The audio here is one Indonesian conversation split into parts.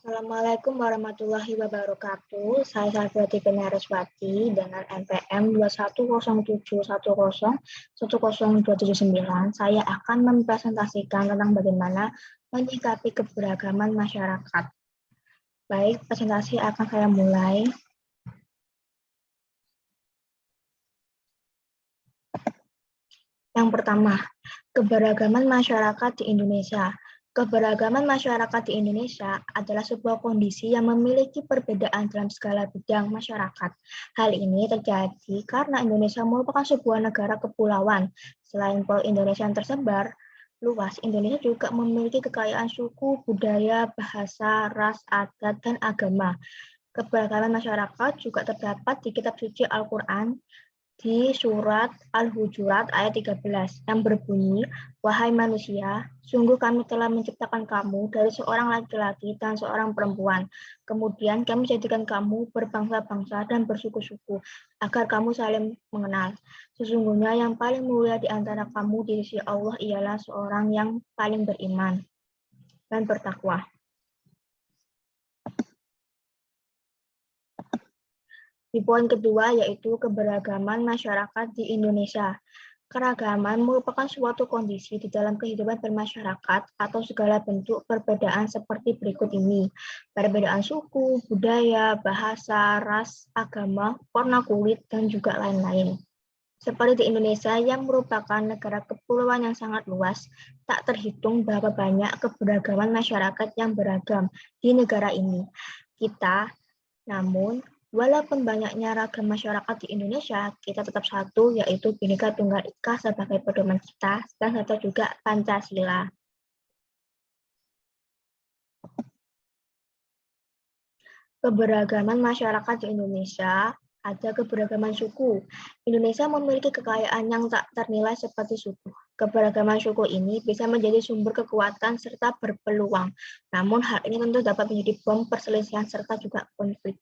Assalamualaikum warahmatullahi wabarakatuh. Saya Safiyati Benareswati dengan NPM 21071010279. Saya akan mempresentasikan tentang bagaimana menyikapi keberagaman masyarakat. Baik, presentasi akan saya mulai. Yang pertama, keberagaman masyarakat di Indonesia. Keberagaman masyarakat di Indonesia adalah sebuah kondisi yang memiliki perbedaan dalam segala bidang masyarakat. Hal ini terjadi karena Indonesia merupakan sebuah negara kepulauan. Selain pulau Indonesia yang tersebar luas, Indonesia juga memiliki kekayaan suku, budaya, bahasa, ras, adat, dan agama. Keberagaman masyarakat juga terdapat di kitab suci Al-Quran, di surat Al-Hujurat ayat 13 yang berbunyi, "Wahai manusia, sungguh kami telah menciptakan kamu dari seorang laki-laki dan seorang perempuan. Kemudian kami jadikan kamu berbangsa-bangsa dan bersuku-suku, agar kamu saling mengenal. Sesungguhnya yang paling mulia di antara kamu di sisi Allah ialah seorang yang paling beriman dan bertakwa." Di poin kedua yaitu keberagaman masyarakat di Indonesia. Keragaman merupakan suatu kondisi di dalam kehidupan bermasyarakat atau segala bentuk perbedaan seperti berikut ini. Perbedaan suku, budaya, bahasa, ras, agama, warna kulit, dan juga lain-lain. Seperti di Indonesia yang merupakan negara kepulauan yang sangat luas, tak terhitung berapa banyak keberagaman masyarakat yang beragam di negara ini. Namun, walaupun banyaknya ragam masyarakat di Indonesia, kita tetap satu, yaitu Bhinneka Tunggal Ika sebagai pedoman kita, dan satu juga Pancasila. Keberagaman masyarakat di Indonesia, ada keberagaman suku. Indonesia memiliki kekayaan yang tak ternilai seperti suku. Keberagaman suku ini bisa menjadi sumber kekuatan serta berpeluang. Namun hal ini tentu dapat menjadi bom perselisihan serta juga konflik.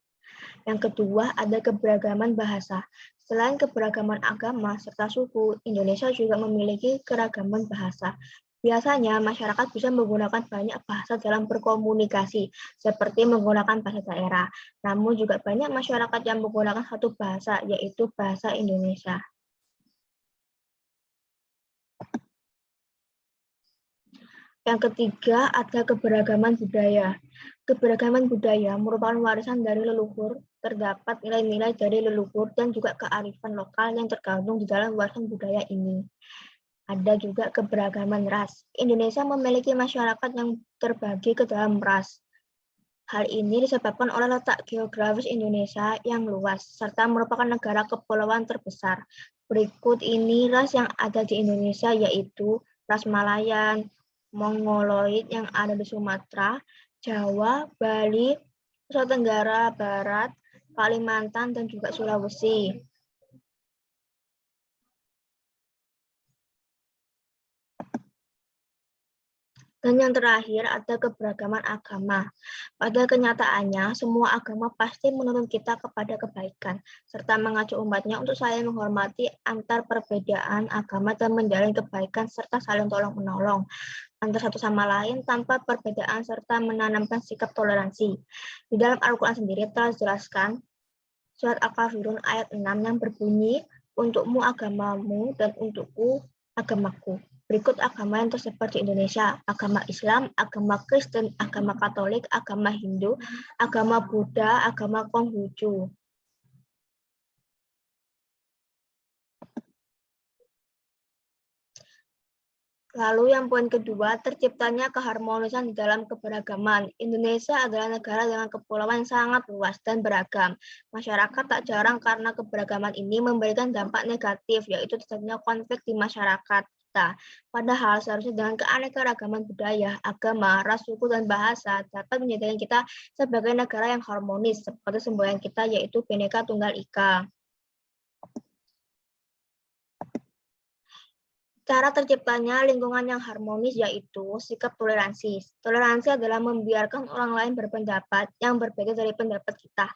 Yang kedua, ada keberagaman bahasa. Selain keberagaman agama serta suku, Indonesia juga memiliki keragaman bahasa. Biasanya, masyarakat bisa menggunakan banyak bahasa dalam berkomunikasi, seperti menggunakan bahasa daerah. Namun juga banyak masyarakat yang menggunakan satu bahasa, yaitu bahasa Indonesia. Yang ketiga, ada keberagaman budaya. Keberagaman budaya merupakan warisan dari leluhur, terdapat nilai-nilai dari leluhur dan juga kearifan lokal yang tergabung di dalam warisan budaya ini. Ada juga keberagaman ras. Indonesia memiliki masyarakat yang terbagi ke dalam ras. Hal ini disebabkan oleh letak geografis Indonesia yang luas, serta merupakan negara kepulauan terbesar. Berikut ini ras yang ada di Indonesia, yaitu ras Malayan, Mongoloid yang ada di Sumatera, Jawa, Bali, Nusa Tenggara Barat, Kalimantan, dan juga Sulawesi. Dan yang terakhir ada keberagaman agama. Pada kenyataannya, semua agama pasti menuntun kita kepada kebaikan, serta mengajak umatnya untuk saling menghormati antar perbedaan agama dan menjalin kebaikan serta saling tolong-menolong antara satu sama lain tanpa perbedaan serta menanamkan sikap toleransi. Di dalam Al-Quran sendiri telah dijelaskan surat Al-Kafirun ayat 6 yang berbunyi, "Untukmu agamamu dan untukku agamaku." Berikut agama yang tersebar di Indonesia: agama Islam, agama Kristen, agama Katolik, agama Hindu, agama Buddha, agama Konghucu. Lalu yang poin kedua, terciptanya keharmonisan di dalam keberagaman. Indonesia adalah negara dengan kepulauan yang sangat luas dan beragam. Masyarakat tak jarang karena keberagaman ini memberikan dampak negatif, yaitu terjadinya konflik di masyarakat kita. Padahal seharusnya dengan keanekaragaman budaya, agama, ras, suku, dan bahasa dapat menjadikan kita sebagai negara yang harmonis, seperti semboyan kita yaitu Bhinneka Tunggal Ika. Cara terciptanya lingkungan yang harmonis yaitu sikap toleransi. Toleransi adalah membiarkan orang lain berpendapat yang berbeda dari pendapat kita.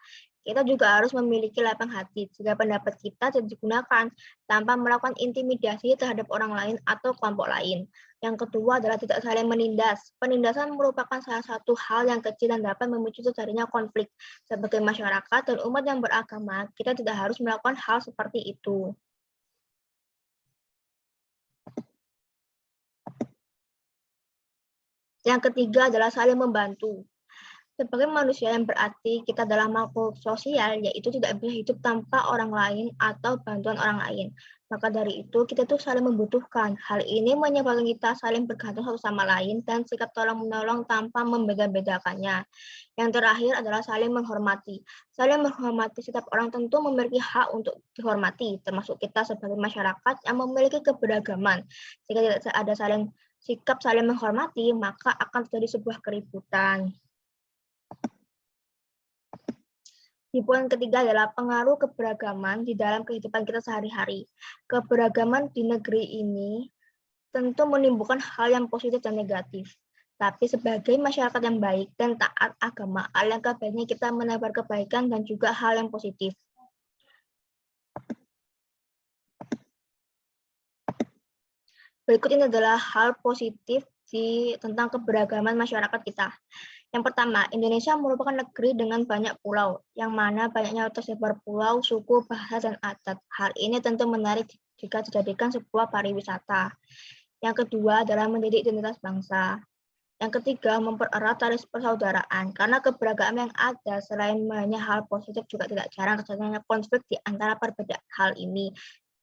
Kita juga harus memiliki lapang hati jika pendapat kita tidak digunakan tanpa melakukan intimidasi terhadap orang lain atau kelompok lain. Yang kedua adalah tidak saling menindas. Penindasan merupakan salah satu hal yang kecil dan dapat memicu terjadinya konflik. Sebagai masyarakat dan umat yang beragama, kita tidak harus melakukan hal seperti itu. Yang ketiga adalah saling membantu. Sebagai manusia yang berarti, kita adalah makhluk sosial, yaitu tidak bisa hidup tanpa orang lain atau bantuan orang lain. Maka dari itu, kita tuh saling membutuhkan. Hal ini menyebabkan kita saling bergantung satu sama lain dan sikap tolong-menolong tanpa membeda-bedakannya. Yang terakhir adalah saling menghormati. Saling menghormati setiap orang tentu memiliki hak untuk dihormati, termasuk kita sebagai masyarakat yang memiliki keberagaman. Jika tidak ada sikap saling menghormati, maka akan terjadi sebuah keributan. Di poin ketiga adalah pengaruh keberagaman di dalam kehidupan kita sehari-hari. Keberagaman di negeri ini tentu menimbulkan hal yang positif dan negatif. Tapi sebagai masyarakat yang baik dan taat agama, alangkah baiknya kita menebar kebaikan dan juga hal yang positif. Berikut ini adalah hal positif tentang keberagaman masyarakat kita. Yang pertama, Indonesia merupakan negeri dengan banyak pulau, yang mana banyaknya tersebar pulau, suku, bahasa, dan adat. Hal ini tentu menarik jika dijadikan sebuah pariwisata. Yang kedua adalah mendidik identitas bangsa. Yang ketiga, mempererat tali persaudaraan, karena keberagaman yang ada selain banyak hal positif juga tidak jarang terjadinya konflik di antara perbedaan hal ini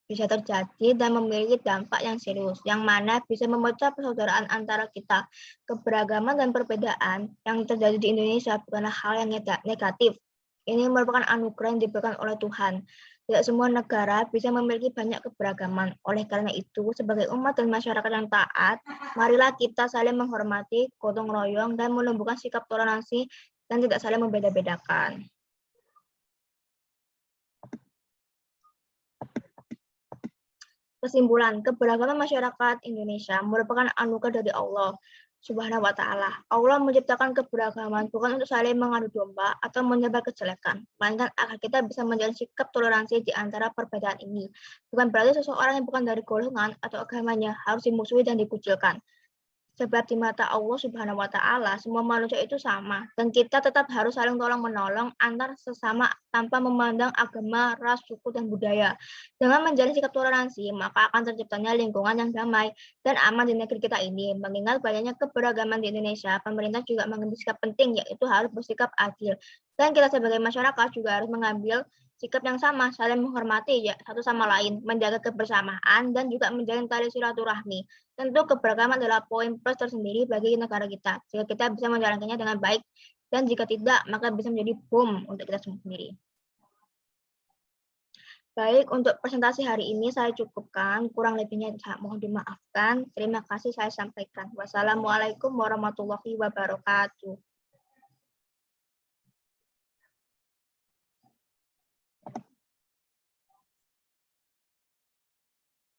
bisa terjadi dan memiliki dampak yang serius, yang mana bisa memecah persaudaraan antara kita. Keberagaman dan perbedaan yang terjadi di Indonesia bukanlah hal yang negatif. Ini merupakan anugerah yang diberikan oleh Tuhan. Tidak semua negara bisa memiliki banyak keberagaman. Oleh karena itu, sebagai umat dan masyarakat yang taat, marilah kita saling menghormati, gotong royong, dan menumbuhkan sikap toleransi dan tidak saling membeda-bedakan. Kesimpulan, keberagaman masyarakat Indonesia merupakan anugerah dari Allah Subhanahu wa Ta'ala. Allah menciptakan keberagaman bukan untuk saling mengadu domba atau menyebar kejelekan, melainkan agar kita bisa menjalin sikap toleransi di antara perbedaan ini. Bukan berarti seseorang yang bukan dari golongan atau agamanya harus dimusuhi dan dikucilkan. Sebab di mata Allah Subhanahu wa Ta'ala, semua manusia itu sama, dan kita tetap harus saling tolong-menolong antar sesama tanpa memandang agama, ras, suku, dan budaya. Dengan menjalin sikap toleransi, maka akan terciptanya lingkungan yang damai dan aman di negeri kita ini. Mengingat banyaknya keberagaman di Indonesia, pemerintah juga mengambil sikap penting, yaitu harus bersikap adil. Dan kita sebagai masyarakat juga harus mengambil sikap yang sama, saling menghormati ya satu sama lain, menjaga kebersamaan, dan juga menjalin tali silaturahmi. Tentu keberagaman adalah poin plus tersendiri bagi negara kita. Jika kita bisa menjalankannya dengan baik, dan jika tidak, maka bisa menjadi bom untuk kita semua sendiri. Baik, untuk presentasi hari ini saya cukupkan. Kurang lebihnya mohon dimaafkan. Terima kasih saya sampaikan. Wassalamualaikum warahmatullahi wabarakatuh.